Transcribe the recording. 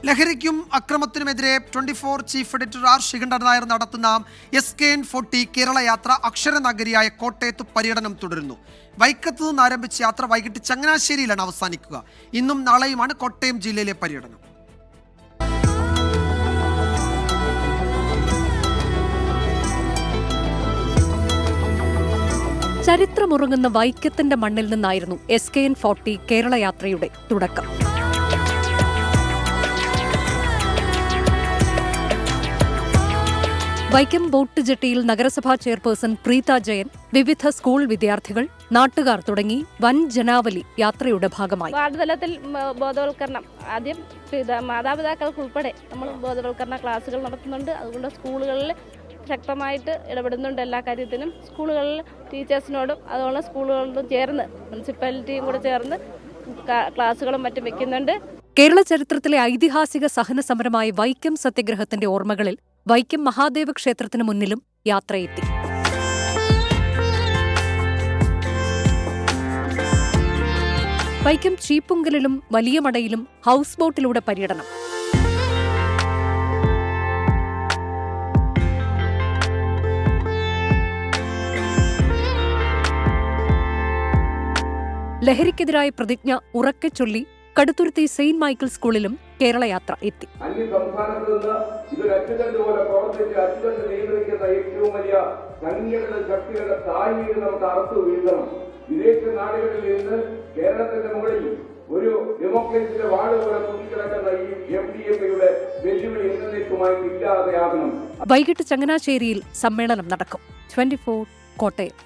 ലഹരിക്കും അക്രമത്തിനുമെതിരെ 24 chief editor R Sreekandan Nair നടത്തുന്ന SKN40 Kerala യാത്ര അക്ഷരനഗരിയായ കോട്ടയത്ത് പര്യടനം തുടരുന്നു. വൈക്കത്ത് നിന്ന് ആരംഭിച്ച യാത്ര വൈകിട്ട് ചങ്ങനാശ്ശേരിയിലാണ് അവസാനിക്കുക. ഇന്നും നാളെയുമാണ് കോട്ടയം ജില്ലയിലെ പര്യടനം. ചരിത്രമുറങ്ങുന്ന വൈക്കത്തിന്റെ മണ്ണിൽ നിന്നായിരുന്നു SKN40 കേരള യാത്രയുടെ തുടക്കം. വൈക്കം ബോട്ട് ജെട്ടിയിൽ നഗരസഭാ ചെയർപേഴ്സൺ പ്രീത ജയൻ, വിവിധ സ്കൂൾ വിദ്യാർത്ഥികൾ, നാട്ടുകാർ തുടങ്ങി വൻ ജനാവലി യാത്രയുടെ ഭാഗമായി. വാർഡ് തലത്തിൽ ബോധവൽക്കരണം ആദ്യം മാതാപിതാക്കൾക്കുൾപ്പെടെ നമ്മൾ ബോധവൽക്കരണ ക്ലാസുകൾ നടത്തുന്നുണ്ട്. അതുകൊണ്ട് സ്കൂളുകളിൽ ശക്തമായിട്ട് ഇടപെടുന്നുണ്ട് എല്ലാ കാര്യത്തിനും. സ്കൂളുകളിൽ ടീച്ചേഴ്സിനോടും അതുപോലെ സ്കൂളുകളോടും ചേർന്ന് മുനിസിപ്പാലിറ്റിയും കൂടെ ചേർന്ന് ക്ലാസുകളും മറ്റും വെക്കുന്നുണ്ട്. കേരള ചരിത്രത്തിലെ ഐതിഹാസിക സഹന സമരമായ വൈക്കം സത്യഗ്രഹത്തിന്റെ ഓർമ്മകളിൽ വൈക്കം മഹാദേവ ക്ഷേത്രത്തിന് മുന്നിലും യാത്രയെത്തി. വൈക്കം ചീപ്പുങ്കലിലും വലിയ മടയിലും ഹൗസ് ബോട്ടിലൂടെ പര്യടനം. ലഹരിക്കെതിരായ പ്രതിജ്ഞ ഉറക്കെ ചൊല്ലി കടുത്തുരുത്തി സെയിന്റ് മൈക്കിൾ സ്കൂളിലും കേരള യാത്ര എത്തി. അന്യസംസ്ഥാനത്ത് നിന്ന് ഇതൊരു അച്ചുതണ്ട് പോലെ പ്രവർത്തിച്ച് അച്ചുതണ്ട് നിയന്ത്രിക്കുന്ന ഏറ്റവും വലിയ സംഘടന ശക്തികളുടെ താഴ്മയിൽ നമുക്ക് അറുത്തു വീഴ്ത്തണം. വിദേശ നാടുകളിൽ നിന്ന് കേരളത്തിന്റെ മുകളിൽ ഒരു ഡെമോക്രസിയുടെ വാട് പോലെ തൂക്കിക്കിടക്കുന്ന ഈ MDMA-യുടെ വെല്ലുവിളി എന്നേക്കുമായി ഇല്ലാതെയാകണം. വൈകിട്ട് ചങ്ങനാശ്ശേരിയിൽ സമ്മേളനം നടക്കും. 24 കോട്ടയം.